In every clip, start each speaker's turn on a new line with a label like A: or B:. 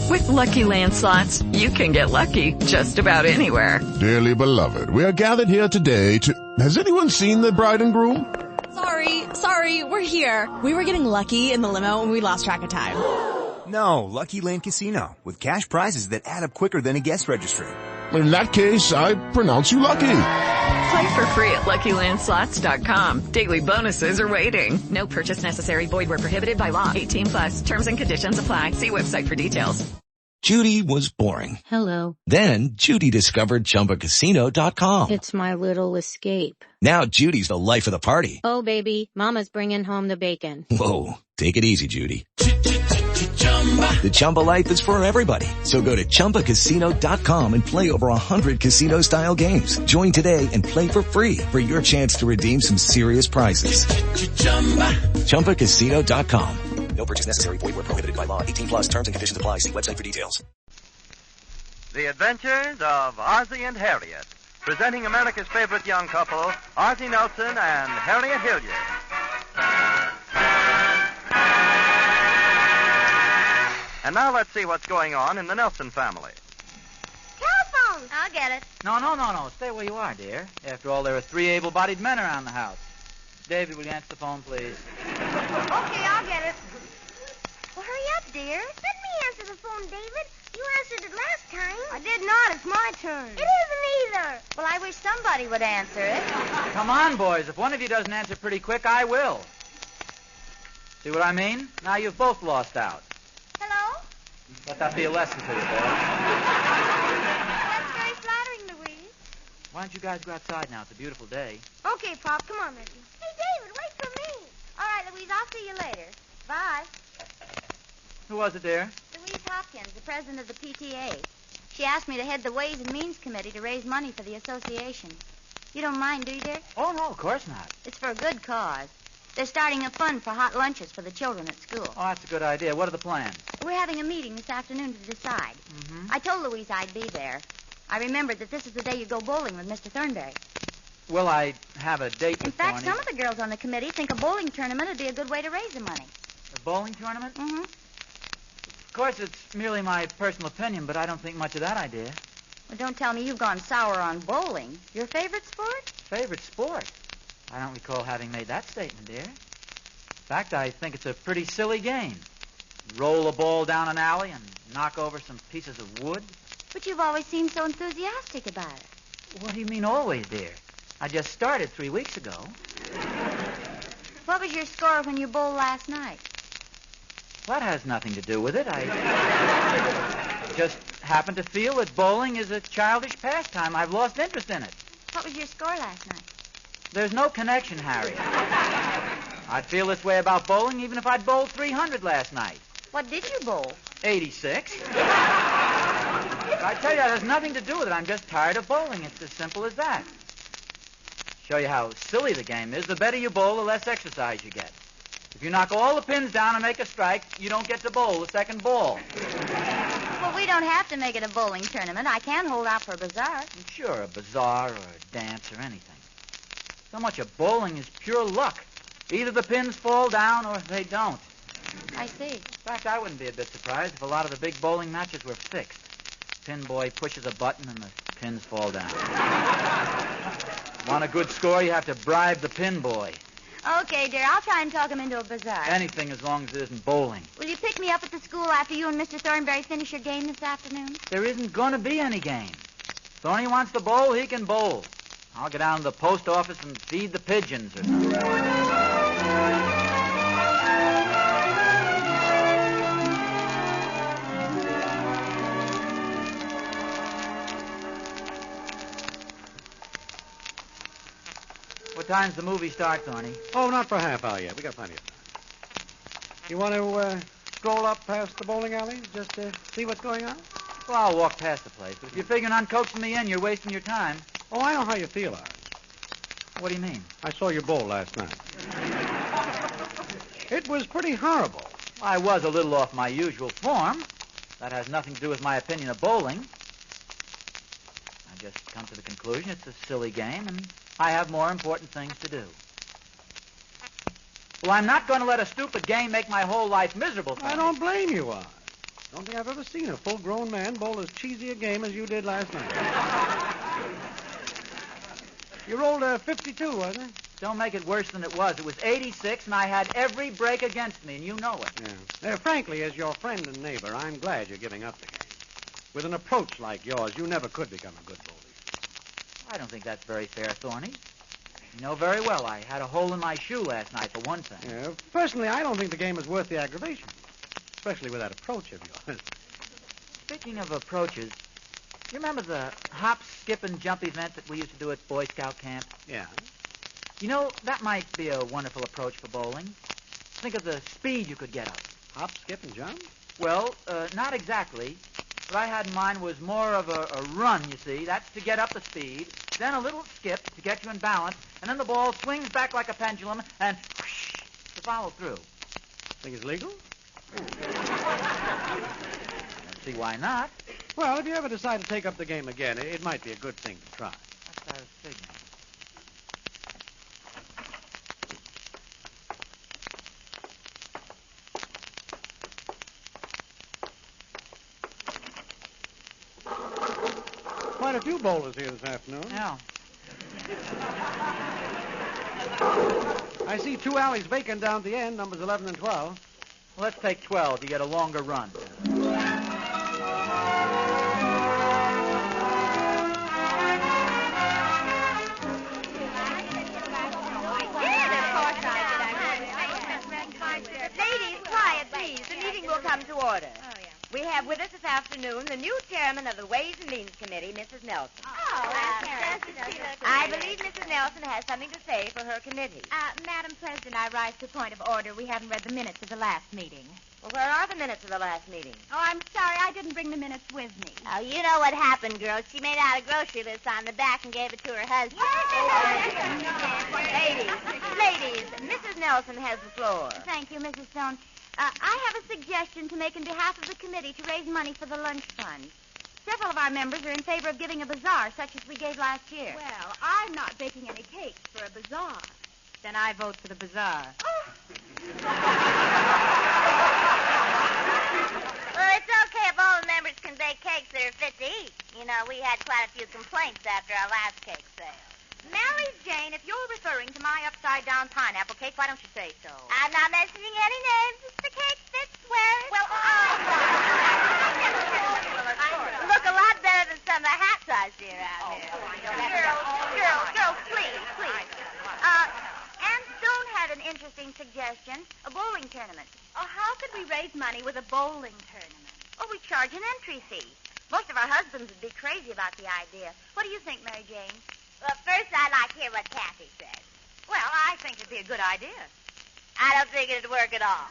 A: With Lucky Land Slots, you can get lucky just about anywhere.
B: Dearly beloved, we are gathered here today to... Has anyone seen the bride and groom?
C: Sorry, we're here. We were getting lucky in the limo and we lost track of time.
D: No, Lucky Land Casino, with cash prizes that add up quicker than a guest registry.
B: In that case, I pronounce you lucky.
A: Play for free at LuckyLandSlots.com. Daily bonuses are waiting. No purchase necessary. Void where prohibited by law. 18+. Terms and conditions apply. See website for details.
E: Judy was boring.
F: Hello.
E: Then Judy discovered ChumbaCasino.com.
F: It's my little escape.
E: Now Judy's the life of the party.
F: Oh, baby, mama's bringing home the bacon.
E: Whoa, take it easy, Judy. The Chumba life is for everybody. So go to ChumbaCasino.com and play over 100 casino-style games. Join today and play for free for your chance to redeem some serious prizes. ChumbaCasino.com. No purchase necessary. Void where prohibited by law. 18+. Terms and conditions apply. See website for details.
G: The Adventures of Ozzie and Harriet, presenting America's favorite young couple, Ozzie Nelson and Harriet Hilliard. And now let's see what's going on in the Nelson family.
H: Telephone! I'll get it.
I: No. Stay where you are, dear. After all, there are 3 able-bodied men around the house. David, will you answer the phone, please?
H: Okay, I'll get it. Well, hurry up, dear. Let me answer the phone, David. You answered it last time. I did not. It's my turn. It isn't either. Well, I wish somebody would answer it.
I: Come on, boys. If one of you doesn't answer pretty quick, I will. See what I mean? Now you've both lost out.
H: Hello?
I: Let that be a lesson to you, boys.
H: That's very flattering, Louise.
I: Why don't you guys go outside now? It's a beautiful day.
H: Okay, Pop. Come on, Reggie. Hey, David, wait for me. All right, Louise, I'll see you later. Bye.
I: Who was it, dear?
H: Louise Hopkins, the president of the PTA. She asked me to head the Ways and Means Committee to raise money for the association. You don't mind, do you, dear?
I: Oh, no, of course not.
H: It's for a good cause. They're starting a fund for hot lunches for the children at school.
I: Oh, that's a good idea. What are the plans?
H: We're having a meeting this afternoon to decide.
I: Mm-hmm.
H: I told Louise I'd be there. I remembered that this is the day you go bowling with Mr. Thornberry.
I: Well, I have a date
H: In
I: with
H: fact,
I: Thorny.
H: some of the girls on the committee think a bowling tournament would be a good way to raise the money.
I: A bowling tournament?
H: Mm-hmm.
I: Of course, it's merely my personal opinion, but I don't think much of that idea.
H: Well, don't tell me you've gone sour on bowling. Your favorite sport?
I: Favorite sport? I don't recall having made that statement, dear. In fact, I think it's a pretty silly game. Roll a ball down an alley and knock over some pieces of wood.
H: But you've always seemed so enthusiastic about it.
I: What do you mean always, dear? I just started 3 weeks ago.
H: What was your score when you bowled last night?
I: That has nothing to do with it. I just happen to feel that bowling is a childish pastime. I've lost interest in it.
H: What was your score last night?
I: There's no connection, Harriet. I'd feel this way about bowling even if I'd bowled 300 last night.
H: What did you bowl?
I: 86. I tell you, that has nothing to do with it. I'm just tired of bowling. It's as simple as that. Show you how silly the game is. The better you bowl, the less exercise you get. If you knock all the pins down and make a strike, you don't get to bowl the second ball.
H: Well, we don't have to make it a bowling tournament. I can hold out for a bazaar.
I: Sure, a bazaar or a dance or anything. So much of bowling is pure luck. Either the pins fall down or they don't.
H: I see.
I: In fact, I wouldn't be a bit surprised if a lot of the big bowling matches were fixed. Pin boy pushes a button and the pins fall down. Want a good score, you have to bribe the pin boy.
H: Okay, dear. I'll try and talk him into a bazaar.
I: Anything as long as it isn't bowling.
H: Will you pick me up at the school after you and Mr. Thornberry finish your game this afternoon?
I: There isn't going to be any game. If Thorny wants to bowl, he can bowl. I'll go down to the post office and feed the pigeons or something. What time's the movie start, Thorny?
J: Oh, not for a half hour yet. We got plenty of time. You want to stroll up past the bowling alley just to see what's going on?
I: Well, I'll walk past the place. But if you're figuring on coaxing me in, you're wasting your time.
J: Oh, I know how you feel, Art.
I: What do you mean?
J: I saw your bowl last night. It was pretty horrible.
I: I was a little off my usual form. That has nothing to do with my opinion of bowling. I just come to the conclusion it's a silly game, and I have more important things to do. Well, I'm not going to let a stupid game make my whole life miserable for me.
J: I don't blame you, Art. Don't think I've ever seen a full-grown man bowl as cheesy a game as you did last night. You rolled a 52, wasn't it?
I: Don't make it worse than it was. It was 86, and I had every break against me, and you know it.
J: Yeah. Frankly, as your friend and neighbor, I'm glad you're giving up the game. With an approach like yours, you never could become a good bowler.
I: I don't think that's very fair, Thorny. You know very well I had a hole in my shoe last night, for one thing.
J: Yeah, personally, I don't think the game is worth the aggravation, especially with that approach of yours.
I: Speaking of approaches, you remember the hop, skip, and jump event that we used to do at Boy Scout camp?
J: Yeah.
I: You know, that might be a wonderful approach for bowling. Think of the speed you could get up.
J: Hop, skip, and jump?
I: Well, not exactly. What I had in mind was more of a run, you see. That's to get up the speed. Then a little skip to get you in balance. And then the ball swings back like a pendulum and whoosh, to follow through.
J: Think it's legal?
I: Don't see why not.
J: Well, if you ever decide to take up the game again, it might be a good thing to try.
I: That's what I was figuring.
J: Quite a few bowlers here this afternoon.
I: Yeah.
J: I see 2 alleys vacant down at the end, numbers 11 and 12.
I: Well, let's take 12 to get a longer run.
H: Ladies, quiet, please. The meeting will come to order. We have with us this afternoon the new chairman of the Ways and Means Committee, Mrs. Nelson. I believe Mrs. Nelson has something to say for her committee.
K: Madam President, I rise to point of order. We haven't read the minutes of the last meeting.
H: Well, where are the minutes of the last meeting?
K: Oh, I'm sorry. I didn't bring the minutes with me.
H: Oh, you know what happened, girls. She made out a grocery list on the back and gave it to her husband. Ladies, Mrs. Nelson has the floor.
K: Thank you, Mrs. Stone. I have a suggestion to make in behalf of the committee to raise money for the lunch fund. Several of our members are in favor of giving a bazaar, such as we gave last year.
L: Well, I'm not baking any cakes for a bazaar.
K: Then I vote for the bazaar.
H: Well, it's okay if all the members can bake cakes that are fit to eat. You know, we had quite a few complaints after our last cake sale.
K: Mary Jane, if you're referring to my upside-down pineapple cake, why don't you say so?
H: I'm not mentioning any names. The cake fits where it...
K: Well,
H: look a lot better than some of the hats I see around here.
K: Girls, please. Ann Stone had an interesting suggestion, a bowling tournament.
L: Oh, how could we raise money with a bowling tournament?
K: Oh, we charge an entry fee. Most of our husbands would be crazy about the idea. What do you think, Mary Jane?
H: Well, first I'd like to hear what Kathy says.
K: Well, I think it'd be a good idea.
H: I don't think it'd work at all.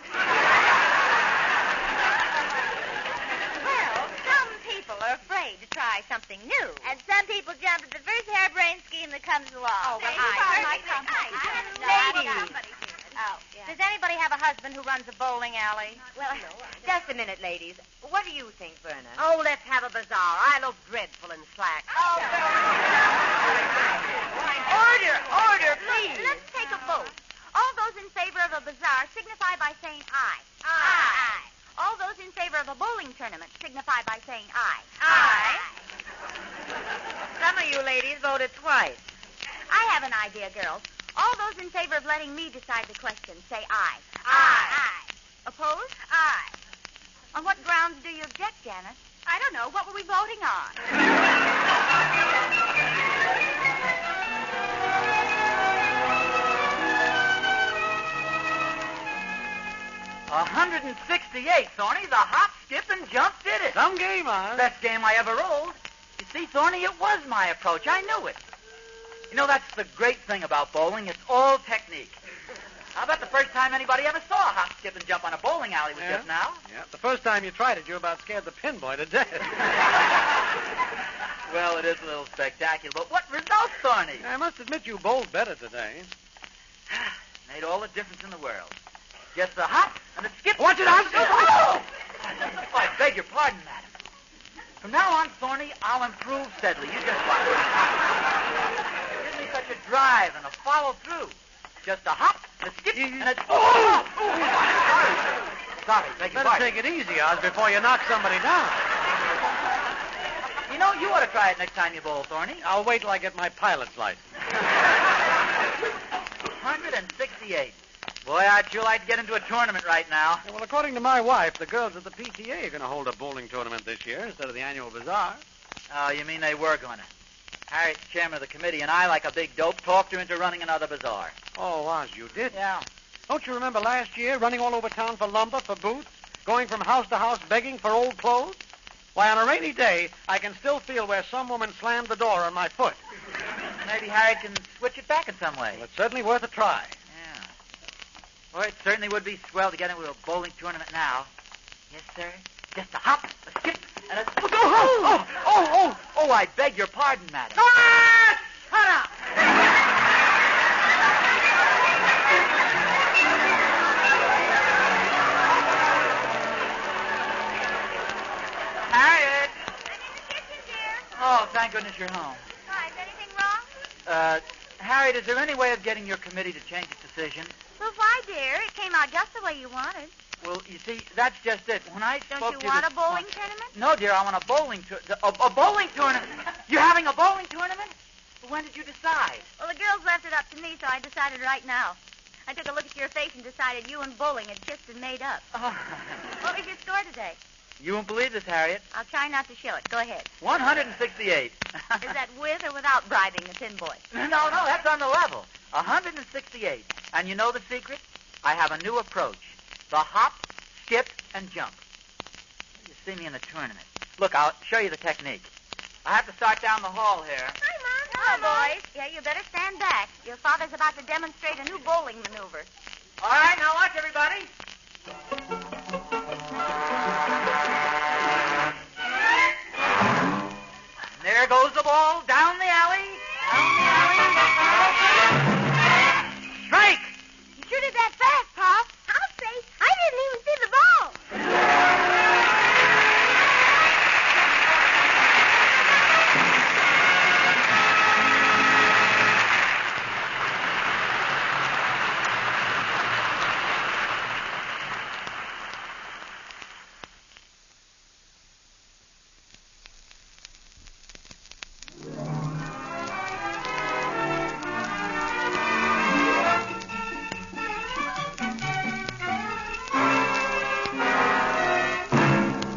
K: Well, some people are afraid to try something new.
H: And some people jump at the first harebrained scheme that comes along.
K: Oh, well,
H: Ladies.
K: Oh, yeah. Does anybody have a husband who runs a bowling alley?
H: Well, just a minute, ladies. What do you think, Verna?
K: Oh, let's have a bazaar. I look dreadful in slacks.
H: Oh,
K: Order, please. Let's take a vote. All those in favor of a bazaar signify by saying aye.
H: Aye.
K: All those in favor of a bowling tournament signify by saying aye.
H: Aye.
K: Some of you ladies voted twice. I have an idea, girls. All those in favor of letting me decide the question say aye.
H: Aye.
K: Opposed? Aye. On what grounds do you object, Janice?
L: I don't know. What were we voting on?
I: 168, Thorny. The hop, skip, and jump did it.
J: Some game, huh?
I: Best game I ever rolled. You see, Thorny, it was my approach. I knew it. You know, that's the great thing about bowling. It's all technique. I bet the first time anybody ever saw a hop, skip, and jump on a bowling alley was just now.
J: Yeah, the first time you tried it, you about scared the pin boy to death.
I: Well, it is a little spectacular, but what results, Thorny?
J: I must admit you bowled better today.
I: Made all the difference in the world. Just the hop and the skip.
J: Watch it out!
I: Oh! I beg your pardon, madam. From now on, Thorny, I'll improve steadily. You just watch. Give me such a drive and a follow-through. Just a hop, a skip, and a... Oh! sorry. Beg your
J: Better
I: pardon.
J: take it easy, Oz, before you knock somebody down.
I: You know, you ought to try it next time you bowl, Thorny.
J: I'll wait till I get my pilot's license.
I: 168. Boy, I'd sure like to get into a tournament right now.
J: Yeah, well, according to my wife, the girls at the PTA are going to hold a bowling tournament this year instead of the annual bazaar.
I: Oh, you mean they were going to? Harriet's chairman of the committee, and I, like a big dope, talked her into running another bazaar.
J: Oh, Oz, you did?
I: Yeah.
J: Don't you remember last year running all over town for lumber, for boots, going from house to house begging for old clothes? Why, on a rainy day, I can still feel where some woman slammed the door on my foot.
I: Maybe Harriet can switch it back in some way.
J: Well, it's certainly worth a try.
I: Yeah. Well, it certainly would be swell to get into a bowling tournament now. Yes, sir. Just a hop, a skip, and a... Oh, I beg your pardon, madam.
J: Ah! Shut up!
I: Harriet!
K: I'm in the kitchen, dear.
I: Oh, thank goodness you're home.
K: Why, is anything wrong?
I: Harriet, is there any way of getting your committee to change its decision?
K: Well, why, dear? It came out just the way you wanted.
I: Well, you see, that's just it. When I spoke
K: Don't
I: to
K: you want
I: this
K: a bowling
I: morning-
K: tournament?
I: No, dear, I want a bowling a bowling tournament. You're having a bowling tournament? Well, when did you decide?
K: Well, the girls left it up to me, so I decided right now. I took a look at your face and decided you and bowling had kissed and made up.
I: Oh.
K: What was your score today?
I: You won't believe this, Harriet.
K: I'll try not to show it. Go ahead.
I: 168.
K: Is that with or without bribing the tin boy?
I: No, that's on the level. 168. And you know the secret? I have a new approach. The hop, skip, and jump. You see me in the tournament. Look, I'll show you the technique. I have to start down the hall here.
K: Hi, Mom. Hello, boys. Yeah, you better stand back. Your father's about to demonstrate a new bowling maneuver.
I: All right, now watch, everybody. There goes the ball down the alley. Strike!
K: You sure did that fast, Pop. I'll say, I didn't even see the ball.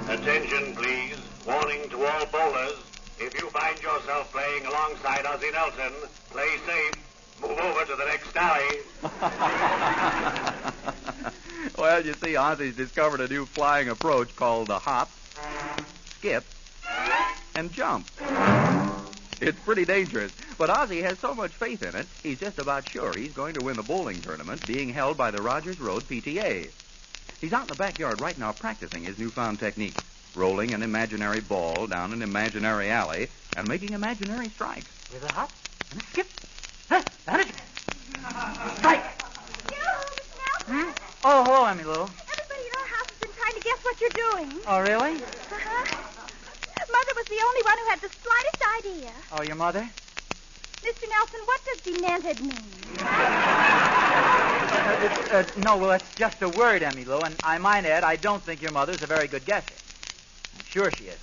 M: Attention, please. Warning to all bowlers. If you find yourself playing alongside Ozzie Nelson, play safe. Move over to the next alley.
N: Well, you see, Ozzie's discovered a new flying approach called the hop, skip, and jump. It's pretty dangerous, but Ozzie has so much faith in it, he's just about sure he's going to win the bowling tournament being held by the Rogers Road PTA. He's out in the backyard right now practicing his newfound technique, rolling an imaginary ball down an imaginary alley and making imaginary strikes.
I: With a hop and a skip. And a strike. Hmm? Oh, hello, Emmy Lou.
K: Everybody in our house has been trying to guess what you're doing.
I: Oh, really?
K: Uh-huh. Mother was the only one who had the slightest idea.
I: Oh, your mother?
K: Mr. Nelson, what does demented mean?
I: No, well, it's just a word, Emmy Lou, and I might add, I don't think your mother's a very good guesser. I'm sure she is.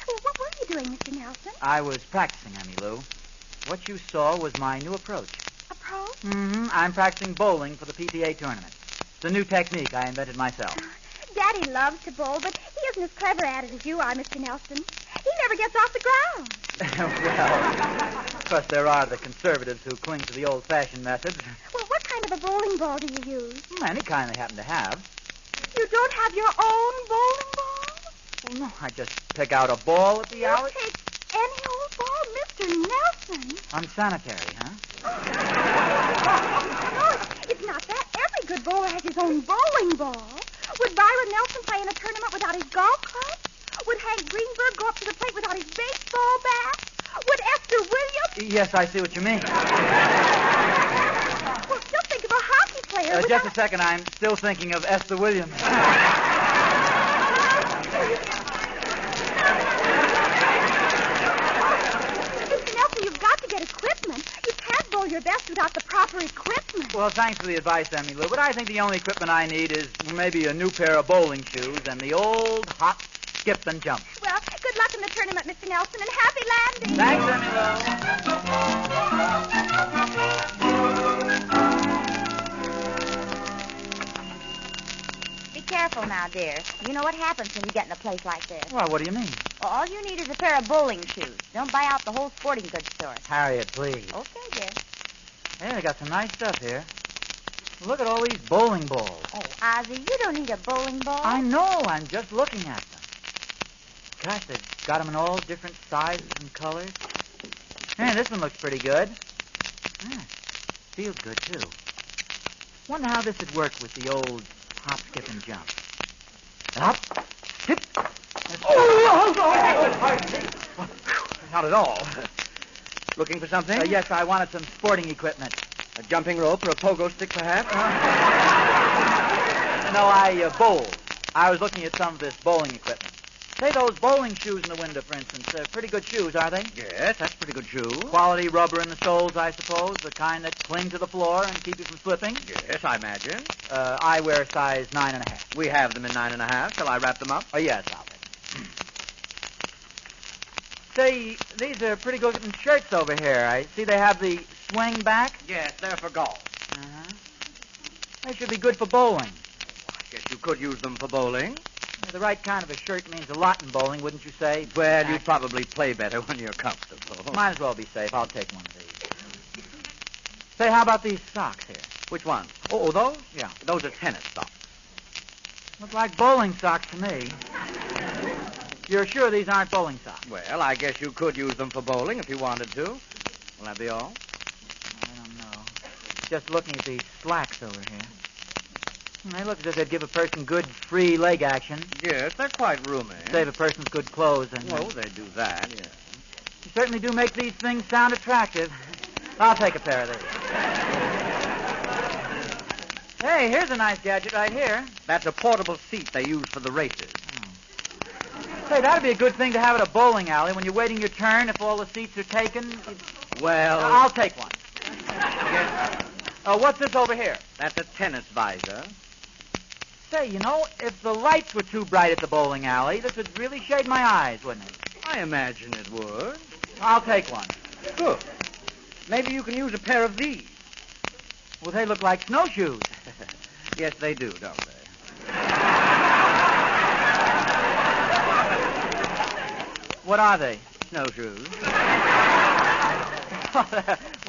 K: Well, what were you doing, Mr. Nelson?
I: I was practicing, Emmy Lou. What you saw was my new approach.
K: Approach?
I: Mm-hmm. I'm practicing bowling for the PTA tournament. It's a new technique I invented myself.
K: Daddy loves to bowl, but he isn't as clever at it as you are, Mr. Nelson. He never gets off the ground.
I: Well, of course, there are the conservatives who cling to the old-fashioned methods.
K: Well, what kind of a bowling ball do you use?
I: Any kind they happen to have.
K: You don't have your own bowling ball?
I: Well, no, I just pick out a ball at the alley.
K: You take any old ball, Mr. Nelson?
I: Unsanitary, huh?
K: No, it's not that. Every good bowler has his own bowling ball. Would Byron Nelson play in a tournament without his golf club? Would Hank Greenberg go up to the plate without his baseball bat? Would Esther Williams?
I: Yes, I see what you mean.
K: Well, just think of a hockey player without...
I: Just a second, I'm still thinking of Esther Williams.
K: Mr. Nelson, you've got to get equipment. You can't bowl your best without the proper equipment.
I: Well, thanks for the advice, Emmy Lou, but I think the only equipment I need is maybe a new pair of bowling shoes and the old hop, skip, and jump.
K: Well, good luck in the tournament, Mr. Nelson, and happy landing.
I: Thanks, Emmy
H: Be careful now, dear. You know what happens when you get in a place like this.
I: Well, what do you mean?
H: Well, all you need is a pair of bowling shoes. Don't buy out the whole sporting goods store.
I: Harriet, please.
H: Okay, dear.
I: Hey, they got some nice stuff here. Look at all these bowling balls.
H: Oh, Ozzie, you don't need a bowling ball.
I: I know. I'm just looking at them. Gosh, they've got them in all different sizes and colors. Hey, this one looks pretty good. Feels good, too. Wonder how this would work with the old hop, skip, and jump. Hop, skip.
J: Not at all. Looking for something?
I: Yes, I wanted some sporting equipment.
J: A jumping rope or a pogo stick, perhaps?
I: No, I bowled. I was looking at some of this bowling equipment. Say, those bowling shoes in the window, for instance, they're pretty good shoes, are they?
J: Yes, that's pretty good shoe.
I: Quality rubber in the soles, I suppose, the kind that cling to the floor and keep you from slipping?
J: Yes, I imagine.
I: I wear size 9.5.
J: We have them in 9.5. Shall I wrap them up?
I: Oh, yes, I'll bet. Say, these are pretty good-looking shirts over here. I see they have the swing back.
J: Yes, they're for golf.
I: Uh-huh. They should be good for bowling.
J: I guess you could use them for bowling.
I: The right kind of a shirt means a lot in bowling, wouldn't you say?
J: Well, you probably play better when you're comfortable.
I: Might as well be safe. I'll take one of these. Say, how about these socks here?
J: Which ones? Oh, those?
I: Yeah.
J: Those are tennis socks.
I: Look like bowling socks to me. You're sure these aren't bowling socks?
J: Well, I guess you could use them for bowling if you wanted to. Will that be all?
I: I don't know. Just looking at these slacks over here. They look as if they'd give a person good free leg action.
J: Yes, they're quite roomy.
I: Save a person's good clothes. And
J: oh, they do that, yes.
I: You certainly do make these things sound attractive. I'll take a pair of these. Hey, here's a nice gadget right here.
J: That's a portable seat they use for the races.
I: Say, that'd be a good thing to have at a bowling alley when you're waiting your turn. If all the seats are taken.
J: Well,
I: I'll take one.
J: Yes.
I: What's this over here?
J: That's a tennis visor.
I: Say, you know, if the lights were too bright at the bowling alley, this would really shade my eyes, wouldn't it?
J: I imagine it would.
I: I'll take one.
J: Good. Maybe you can use a pair of these.
I: Well, they look like snowshoes.
J: Yes, they do, don't they?
I: What are they?
J: Snowshoes.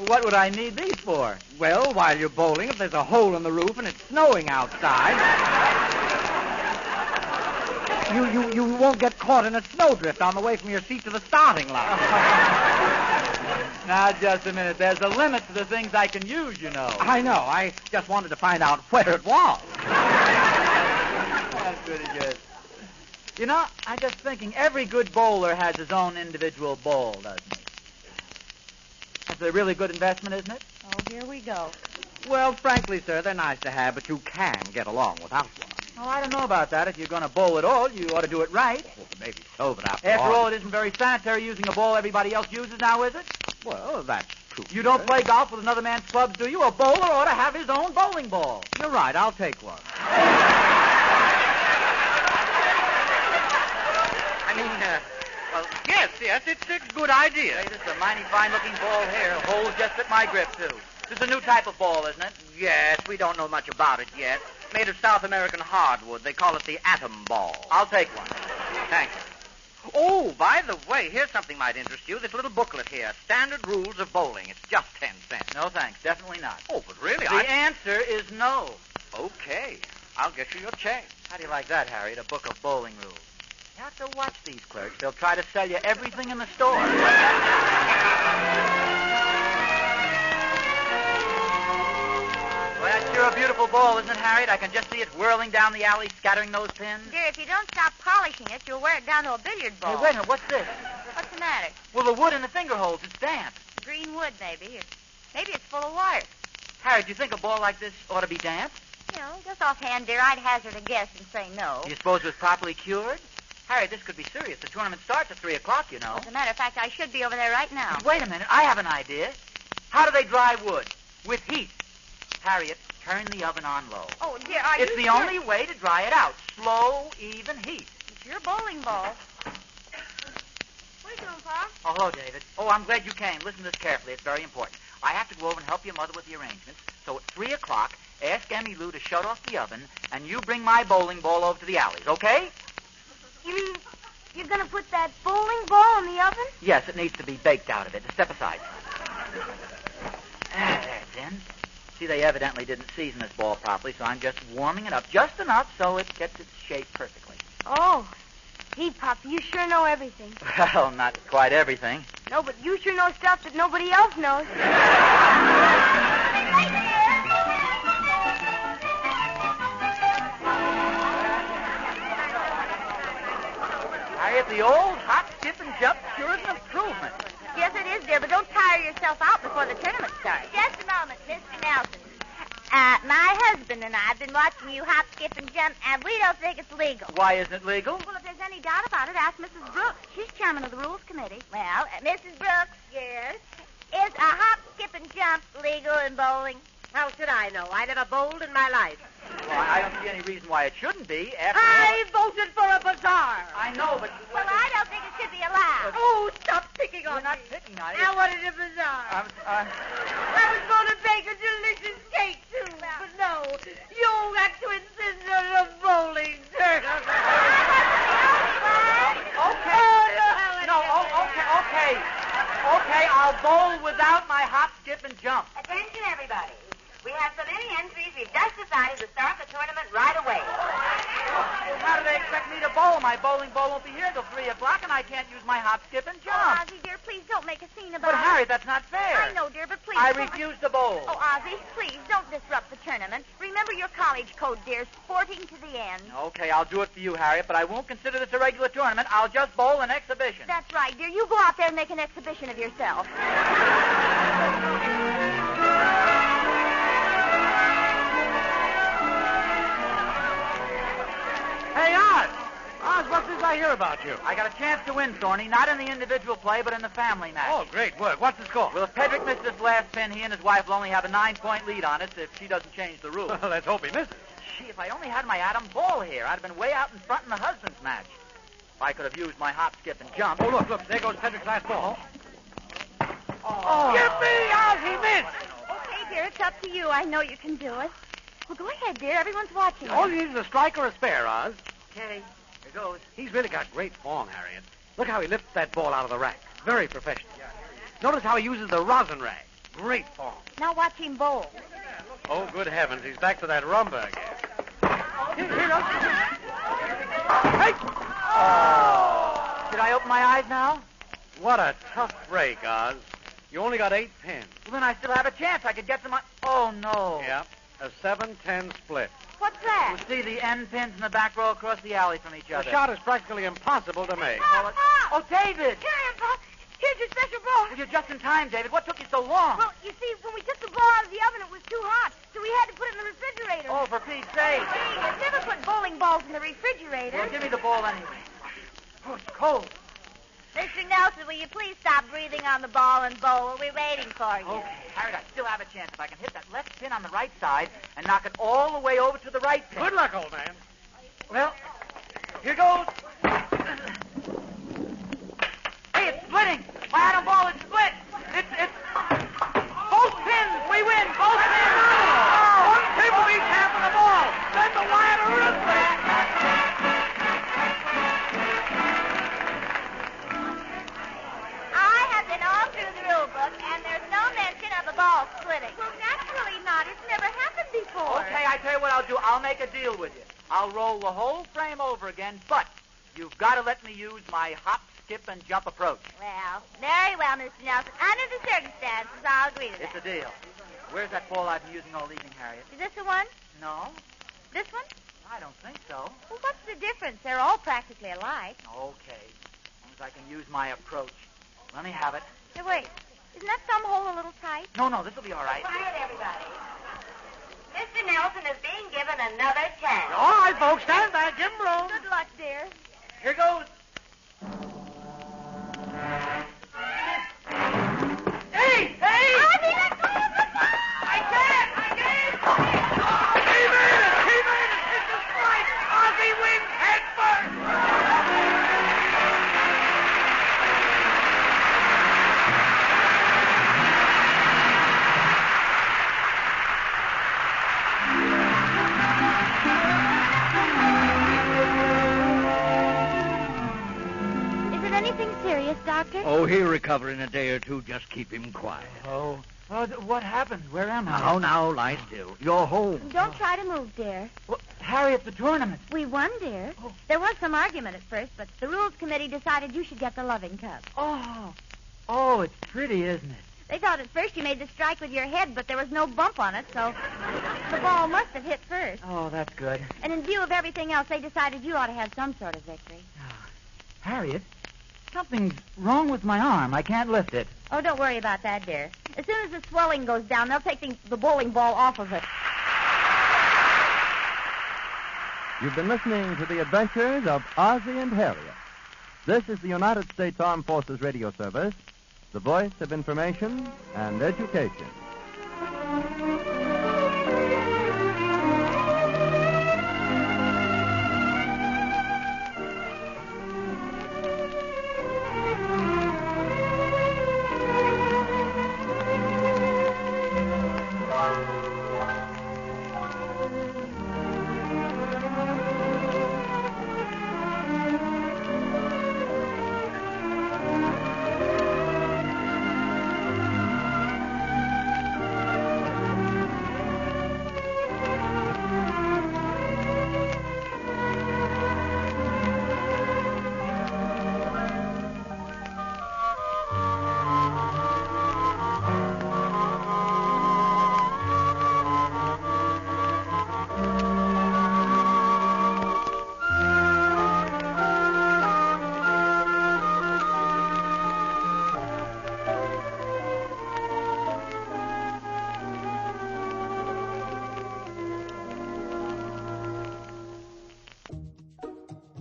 I: What would I need these for?
J: Well, while you're bowling, if there's a hole in the roof and it's snowing outside, you won't get caught in a snowdrift on the way from your seat to the starting line.
I: Now, just a minute. There's a limit to the things I can use, you know.
J: I know. I just wanted to find out where it was.
I: That's pretty good. You know, I'm just thinking every good bowler has his own individual ball, doesn't he? That's a really good investment, isn't it?
H: Oh, here we go.
J: Well, frankly, sir, they're nice to have, but you can get along without one.
I: Oh, I don't know about that. If you're going to bowl at all, you ought to do it right.
J: Well, maybe so, but
I: After all, it isn't very sanitary using a ball everybody else uses now, is it?
J: Well, that's true.
I: You don't play golf with another man's clubs, do you? A bowler ought to have his own bowling ball.
J: You're right. I'll take one. Well, yes, it's a good idea.
I: Hey, this is a mighty fine-looking ball here. The hole's just fit my grip, too. This is a new type of ball, isn't it?
J: Yes, we don't know much about it yet. Made of South American hardwood. They call it the atom ball.
I: I'll take one.
J: Thanks. Oh, by the way, here's something might interest you. This little booklet here, Standard Rules of Bowling. It's just 10 cents.
I: No, thanks. Definitely not.
J: Oh, but really,
I: The answer is no.
J: Okay. I'll get you your change.
I: How do you like that, Harriet? A book of bowling rules. You have to watch these clerks. They'll try to sell you everything in the store. Well, that's sure a beautiful ball, isn't it, Harriet? I can just see it whirling down the alley, scattering those pins.
H: Dear, if you don't stop polishing it, you'll wear it down to a billiard ball.
I: Hey, wait a minute. What's this?
H: What's the matter?
I: Well, the wood in the finger holes. It's damp.
H: Green wood, maybe. Or maybe it's full of wires.
I: Harriet, do you think a ball like this ought to be damp?
H: You know, just offhand, dear, I'd hazard a guess and say no.
I: Do you suppose it was properly cured? Harriet, this could be serious. The tournament starts at 3 o'clock, you know.
H: As a matter of fact, I should be over there right now.
I: Wait a minute. I have an idea. How do they dry wood? With heat. Harriet, turn the oven on low.
H: Oh, dear, are
I: It's
H: you
I: the
H: sure?
I: only way to dry it out. Slow, even heat.
H: It's your bowling ball. What are you doing, Pa?
I: Oh, hello, David. Oh, I'm glad you came. Listen to this carefully. It's very important. I have to go over and help your mother with the arrangements. So at 3 o'clock, ask Emmy Lou to shut off the oven, and you bring my bowling ball over to the alleys, okay?
H: You mean you're going to put that bowling ball in the oven?
I: Yes, it needs to be baked out of it. Step aside. There it's in. See, they evidently didn't season this ball properly, so I'm just warming it up just enough so it gets its shape perfectly.
H: Oh. Gee, Pop, you sure know everything.
I: Well, not quite everything.
H: No, but you sure know stuff that nobody else knows.
I: Harriet, the old hop, skip, and jump sure is an improvement.
H: Yes, it is, dear, but don't tire yourself out before the tournament starts. Just a moment, Mr. Nelson. My husband and I have been watching you hop, skip, and jump, and we don't think it's legal.
I: Why isn't it legal?
H: Well, if there's any doubt about it, ask Mrs. Brooks. She's chairman of the Rules Committee. Well, Mrs. Brooks. Yes? Is a hop, skip, and jump legal in bowling? How should I know? I never bowled in my life.
I: Well, I don't see any reason why it shouldn't be.
K: I voted for a bazaar.
I: I know, but...
H: Well, I don't think it should be allowed.
K: Oh, stop picking on
I: We're not
K: me.
I: picking on it.
K: I wanted a bazaar. I was going to bake a delicious cake, too. But no, you got to insist on a bowling tournament.
I: Okay, I'll bowl without my hop, skip, and jump.
H: Attention, everybody. We have so many entries, we've just decided to start the tournament right away.
I: Well, how do they expect me to bowl? My bowling ball won't be here till 3 o'clock, and I can't use my hop, skip, and jump.
H: Oh, Ozzie, dear, please don't make a scene about
I: But,
H: it.
I: Harriet, that's not fair.
H: I know, dear, but please
I: I
H: don't
I: refuse to bowl.
H: Oh, Ozzie, please, don't disrupt the tournament. Remember your college code, dear, sporting to the end.
I: Okay, I'll do it for you, Harriet, but I won't consider this a regular tournament. I'll just bowl an exhibition.
H: That's right, dear. You go out there and make an exhibition of yourself.
J: Hey, Oz! Oz, what's this I hear about you?
I: I got a chance to win, Thorny, not in the individual play, but in the family match.
J: Oh, great work. What's the score?
I: Well, if Pedrick misses this last pin, he and his wife will only have a 9-point lead on us if she doesn't change the rules.
J: Let's hope he misses.
I: Gee, if I only had my Adam ball here, I'd have been way out in front in the husband's match. If I could have used my hop, skip, and jump.
J: Oh, look. There goes Pedrick's last ball.
I: Oh.
J: Give me, Oz! He missed!
H: Okay, dear, it's up to you. I know you can do it. Well, go ahead, dear. Everyone's watching.
J: All you need is a strike or a spare, Oz.
I: Okay, here goes.
J: He's really got great form, Harriet. Look how he lifts that ball out of the rack. Very professional. Notice how he uses the rosin rag. Great form.
H: Now watch him bowl.
J: Oh, good heavens. He's back to that rumba again. Hey!
I: Oh! Did I open my eyes now?
J: What a tough break, Oz. You only got 8 pins.
I: Well, then I still have a chance. I could get some... Oh, no.
J: Yep. A 7-10 split.
H: What's that?
I: You see the end pins in the back row across the alley from each
J: The
I: other.
J: shot is practically impossible to make.
I: Oh, David!
H: Here I am, Pop. Here's your special ball.
I: Well, you're just in time, David. What took you so long?
H: Well, you see, when we took the ball out of the oven, it was too hot, so we had to put it in the refrigerator.
I: Oh, for Pete's sake.
H: Gee, you've never put bowling balls in the refrigerator.
I: Well, give me the ball anyway. Oh, it's cold.
H: Mr. Nelson, will you please stop breathing on the ball and bowl? We're waiting for you.
I: Okay, Harriet, I still have a chance. If I can hit that left pin on the right side and knock it all the way over to the right pin.
J: Good luck, old man.
I: Well, here goes. Hey, it's splitting. My atom ball is split. It's... Both pins. We win. Both pins.
J: One tip of each half of the ball. Then the wire rips it.
H: I have been all through the rule book, and there's no mention of a ball splitting.
K: Well, naturally not. It's never happened before.
I: Okay, I tell you what I'll do. I'll make a deal with you. I'll roll the whole frame over again, but you've got to let me use my hop, skip, and jump approach.
H: Well, very well, Mr. Nelson. Under the circumstances, I'll agree to that.
I: It's a deal. Where's that ball I've been using all evening, Harriet?
H: Is this the one?
I: No,
H: This one?
I: I don't think so.
H: Well, what's the difference? They're all practically alike.
I: Okay, as long as I can use my approach. Let me have it.
H: Hey, wait. Isn't that thumb hole a little tight?
I: No, this will be all right.
H: Quiet, everybody. Mr. Nelson is being given another chance.
J: All right, folks, stand back. Give him room.
H: Good luck, dear.
I: Here goes. Hey!
H: Ozzie, let go of the ball!
I: I can't!
H: anything serious, Doctor?
O: Oh, he'll recover in a day or two. Just keep him quiet.
I: Oh, what happened? Where am I?
O: Now, lie still. You're home.
H: Don't try to move, dear.
I: Well, Harriet, the tournament.
H: We won, dear.
I: Oh.
H: There was some argument at first, but the rules committee decided you should get the loving cup.
I: Oh, it's pretty, isn't it?
H: They thought at first you made the strike with your head, but there was no bump on it, so the ball must have hit first.
I: Oh, that's good.
H: And in view of everything else, they decided you ought to have some sort of victory.
I: Harriet, something's wrong with my arm. I can't lift it.
H: Oh, don't worry about that, dear. As soon as the swelling goes down, they'll take the bowling ball off of it.
P: You've been listening to the adventures of Ozzie and Harriet. This is the United States Armed Forces Radio Service, the voice of information and education.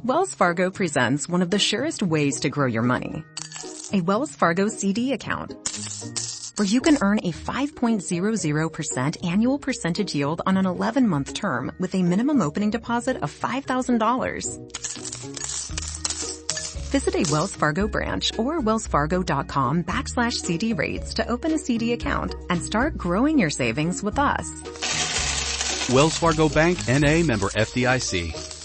A: Wells Fargo presents one of the surest ways to grow your money. A Wells Fargo CD account, where you can earn a 5.00% annual percentage yield on an 11-month term with a minimum opening deposit of $5,000. Visit a Wells Fargo branch or wellsfargo.com/CD rates to open a CD account and start growing your savings with us.
Q: Wells Fargo Bank, N.A., member FDIC.